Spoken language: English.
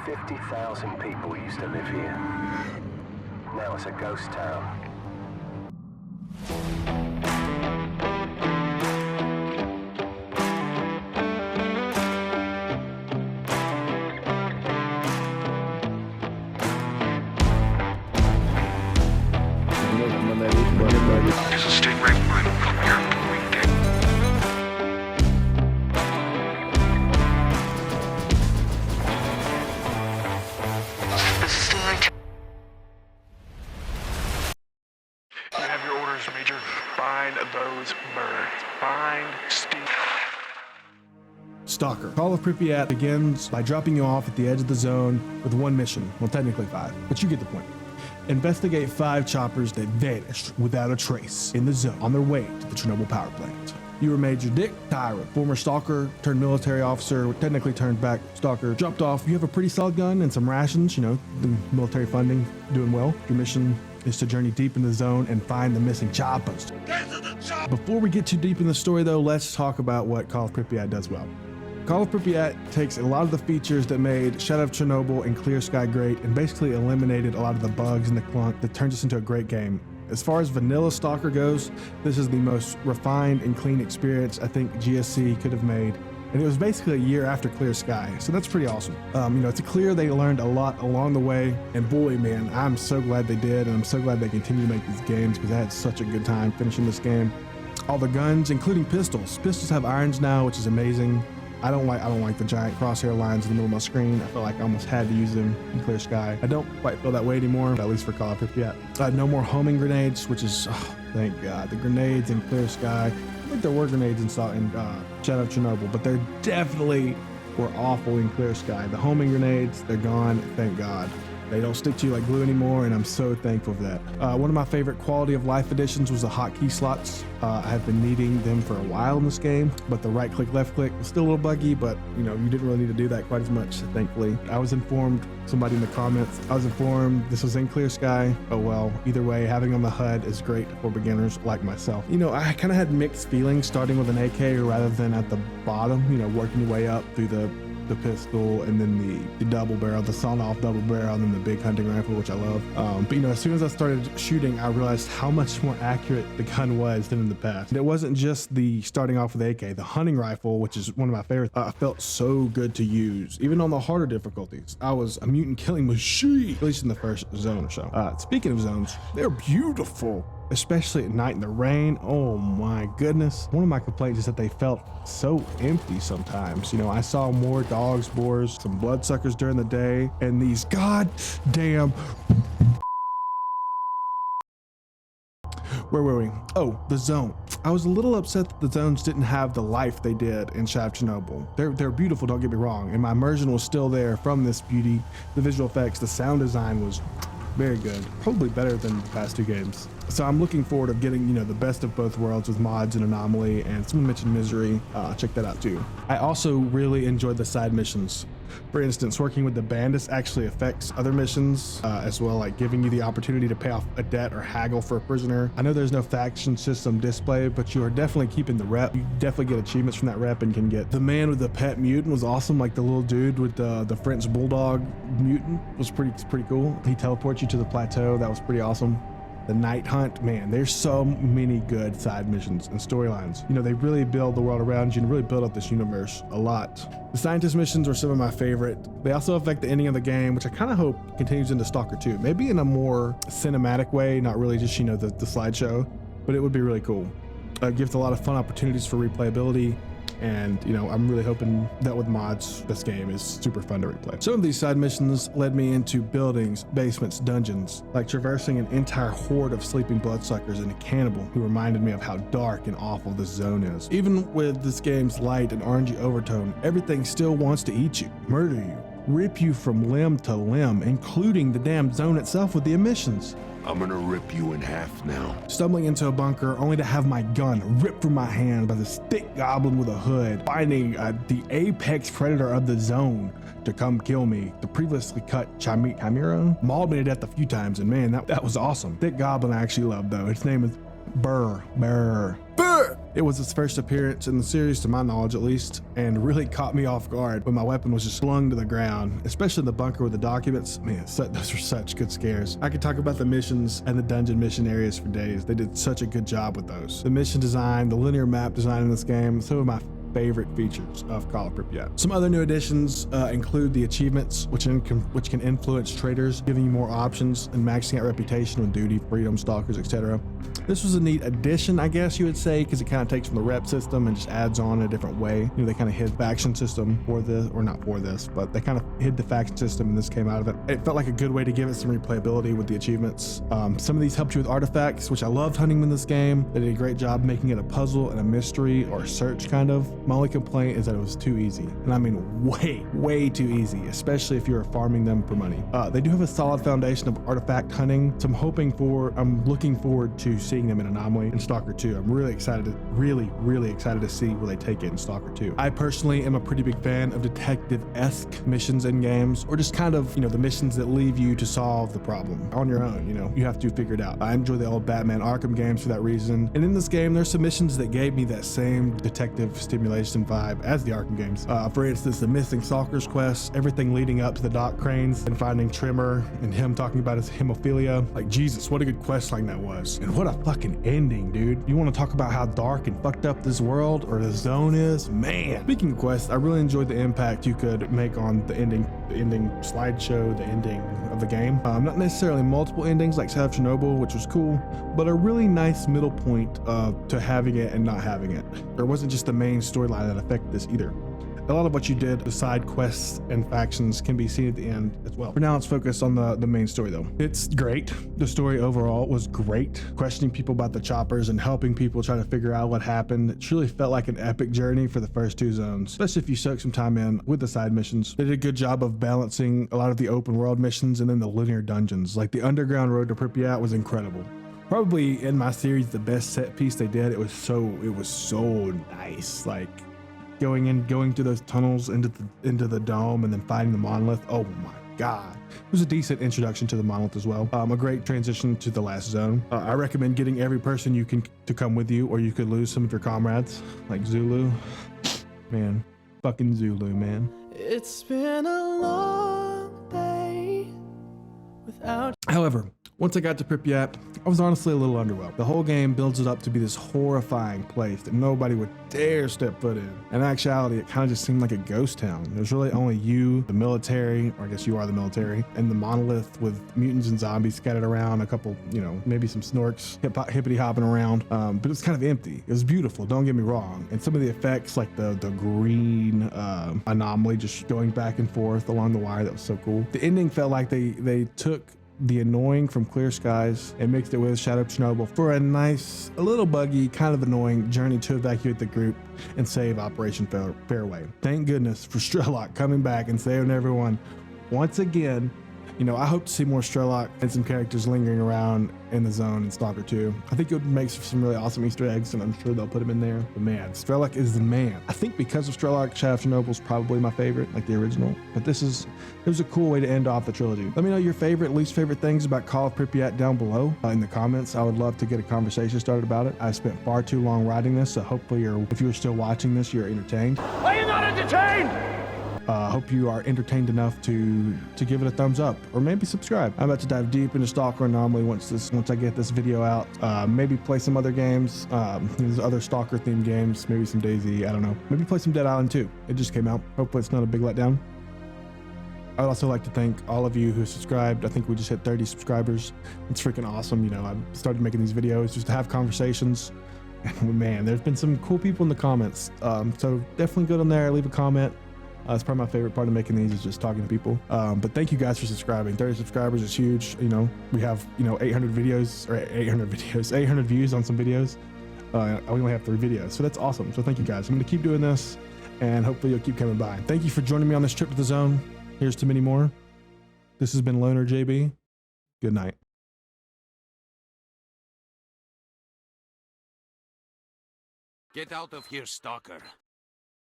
50,000 people used to live here. Now it's a ghost town. There's a stingray mine up here on the weekend. This is stingray. You have your orders, Major. Find those birds. Find Steve. Stalker Call of Pripyat begins by dropping you off at the edge of the zone with one mission. Well, technically 5, but you get the point. Investigate 5 choppers that vanished without a trace in the zone on their way to the Chernobyl power plant. You were Major Dick Tyra, former stalker turned military officer, technically turned back stalker, dropped off. You have a pretty solid gun and some rations, you know, the military funding, doing well. Your mission is to journey deep in the zone and find the missing choppers. Before we get too deep in the story though, let's talk about what Call of Pripyat does well. Call of Pripyat takes a lot of the features that made Shadow of Chernobyl and Clear Sky great and basically eliminated a lot of the bugs and the clunk that turns us into a great game. As far as vanilla Stalker goes, this is the most refined and clean experience I think GSC could have made. And it was basically a year after Clear Sky, so that's pretty awesome. You know, it's clear they learned a lot along the way, and boy, man, I'm so glad they did, and I'm so glad they continue to make these games because I had such a good time finishing this game. All the guns, including pistols. Pistols have irons now, which is amazing. I don't like the giant crosshair lines in the middle of my screen. I feel like I almost had to use them in Clear Sky. I don't quite feel that way anymore, at least for Call of Pripyat. No more homing grenades, which is, oh, thank God. The grenades in Clear Sky, I think there were grenades in Shadow of Chernobyl, but they definitely were awful in Clear Sky. The homing grenades, they're gone, thank God. They don't stick to you like glue anymore, and I'm so thankful for that. One of my favorite quality of life additions was the hotkey slots. I have been needing them for a while in this game, but the right click, left click was still a little buggy, but you know, you didn't really need to do that quite as much, thankfully. I was informed, somebody in the comments, I was informed this was in Clear Sky. Oh well, either way, having on the HUD is great for beginners like myself. You know, I kind of had mixed feelings starting with an AK rather than at the bottom, you know, working your way up through the pistol and then the double barrel, the sawn-off double barrel, and then the big hunting rifle, which I love. But you know, as soon as I started shooting, I realized how much more accurate the gun was than in the past. And it wasn't just the starting off with AK, the hunting rifle, which is one of my favorites, felt so good to use. Even on the harder difficulties, I was a mutant killing machine, at least in the first zone or so. Speaking of zones, they're beautiful. Especially at night in the rain. Oh my goodness. One of my complaints is that they felt so empty sometimes. You know, I saw more dogs, boars, some bloodsuckers during the day, and these goddamn... Where were we? Oh, the zone. I was a little upset that the zones didn't have the life they did in Shadow of Chernobyl. They're beautiful, don't get me wrong, and my immersion was still there from this beauty. The visual effects, the sound design was very good, probably better than the past 2 games. So I'm looking forward to getting, you know, the best of both worlds with mods and Anomaly, and someone mentioned Misery. Check that out too. I also really enjoyed the side missions. For instance, working with the bandits actually affects other missions as well, like giving you the opportunity to pay off a debt or haggle for a prisoner. I know there's no faction system display, but you are definitely keeping the rep. You definitely get achievements from that rep and can get. The man with the pet mutant was awesome, like the little dude with the French bulldog mutant was pretty cool. He teleports you to the plateau. That was pretty awesome. The night hunt, man, there's so many good side missions and storylines. You know, they really build the world around you and really build up this universe a lot. The scientist missions are some of my favorite. They also affect the ending of the game, which I kind of hope continues into Stalker 2, maybe in a more cinematic way, not really just, you know, the slideshow, but it would be really cool. It gives a lot of fun opportunities for replayability. And you know, I'm really hoping that with mods, this game is super fun to replay. Some of these side missions led me into buildings, basements, dungeons, like traversing an entire horde of sleeping bloodsuckers and a cannibal who reminded me of how dark and awful this zone is. Even with this game's light and orangey overtone, everything still wants to eat you, murder you, rip you from limb to limb, including the damn zone itself with the emissions. I'm gonna rip you in half now. Stumbling into a bunker only to have my gun ripped from my hand by this thick goblin with a hood, finding the apex predator of the zone to come kill me. The previously cut Chimera mauled me to death a few times, and man, that was awesome. Thick goblin I actually love though. Its name is Burr. It was its first appearance in the series, to my knowledge at least, and really caught me off guard when my weapon was just slung to the ground, especially in the bunker with the documents. Man, those were such good scares. I could talk about the missions and the dungeon mission areas for days. They did such a good job with those. The mission design, the linear map design in this game, some of my favorite features of Call of Pripyat. Some other new additions include the achievements, which can influence traders, giving you more options and maxing out reputation on duty, freedom, stalkers, etc. This was a neat addition, I guess you would say, because it kind of takes from the rep system and just adds on a different way. You know, they kind of hid faction system for this, or not for this, but they kind of hid the faction system and this came out of it. It felt like a good way to give it some replayability with the achievements. Some of these helped you with artifacts, which I loved hunting in this game. They did a great job making it a puzzle and a mystery or a search kind of. My only complaint is that it was too easy. And I mean way too easy, especially if you're farming them for money. They do have a solid foundation of artifact hunting, so I'm looking forward to seeing them in Anomaly and Stalker 2. I'm really excited to see where they take it in Stalker 2. I personally am a pretty big fan of detective-esque missions in games, or just kind of, you know, the missions that leave you to solve the problem on your own. You know, you have to figure it out. I enjoy the old Batman Arkham games for that reason. And in this game, there's some missions that gave me that same detective stimulation vibe as the Arkham games. For instance, the missing Stalker's quest, everything leading up to the dock cranes and finding Trimmer and him talking about his hemophilia. Like, Jesus, what a good quest line that was. And what a fucking ending, dude. You want to talk about how dark and fucked up this world or the zone is? Man. Speaking of quests, I really enjoyed the impact you could make on the ending slideshow, the ending of the game. Not necessarily multiple endings like South of Chernobyl, which was cool, but a really nice middle point to having it and not having it. There wasn't just the main storyline that affected this either. A lot of what you did, the side quests and factions, can be seen at the end as well. For now, let's focus on the main story though. It's great. The story overall was great. Questioning people about the choppers and helping people try to figure out what happened. It truly felt like an epic journey for the first two zones, especially if you soak some time in with the side missions. They did a good job of balancing a lot of the open world missions and then the linear dungeons. Like the underground road to Pripyat was incredible. Probably in my series, the best set piece they did. It was so nice. Like, going through those tunnels into the dome and then fighting the monolith. Oh my God. It was a decent introduction to the monolith as well. A great transition to the last zone. I recommend getting every person you can to come with you, or you could lose some of your comrades, like Zulu. Man, fucking Zulu, man. It's been a long day without. However, once I got to Pripyat, I was honestly a little underwhelmed. The whole game builds it up to be this horrifying place that nobody would dare step foot in. In actuality, it kind of just seemed like a ghost town. There's really only you, the military, or I guess you are the military, and the monolith with mutants and zombies scattered around, a couple, you know, maybe some snorks hippity hopping around. But it's kind of empty. It was beautiful, don't get me wrong. And some of the effects, like the green anomaly just going back and forth along the wire, that was so cool. The ending felt like they took the annoying from Clear Skies and mixed it with Shadow of Chernobyl for a nice, a little buggy, kind of annoying journey to evacuate the group and save Operation Fairway. Thank goodness for S.t.a.l.k.e.r coming back and saving everyone once again. You know, I hope to see more S.t.a.l.k.e.r and some characters lingering around in the zone in Stalker 2. I think it would make for some really awesome Easter eggs, and I'm sure they'll put them in there. But man, S.t.a.l.k.e.r is the man. I think because of S.t.a.l.k.e.r, Shadow of Chernobyl is probably my favorite, like the original. But it was a cool way to end off the trilogy. Let me know your favorite, least favorite things about Call of Pripyat down below in the comments. I would love to get a conversation started about it. I spent far too long writing this, so hopefully if you're still watching this, you're entertained. Are you not entertained? Hope you are entertained enough to give it a thumbs up or maybe subscribe. I'm about to dive deep into Stalker Anomaly once I get this video out. Maybe play some other games. There's other Stalker themed games, maybe some DayZ, I don't know. Maybe play some Dead Island 2. It just came out. Hopefully it's not a big letdown. I'd also like to thank all of you who subscribed. I think we just hit 30 subscribers. It's freaking awesome. You know, I started making these videos just to have conversations. And man, there's been some cool people in the comments. So definitely go down there, leave a comment. It's probably my favorite part of making these is just talking to people. But thank you guys for subscribing. 30 subscribers is huge. You know, we have, 800 views on some videos. We only have 3 videos, so that's awesome. So thank you guys. I'm going to keep doing this, and hopefully you'll keep coming by. Thank you for joining me on this trip to the zone. Here's to many more. This has been Loner JB. Good night. Get out of here, Stalker.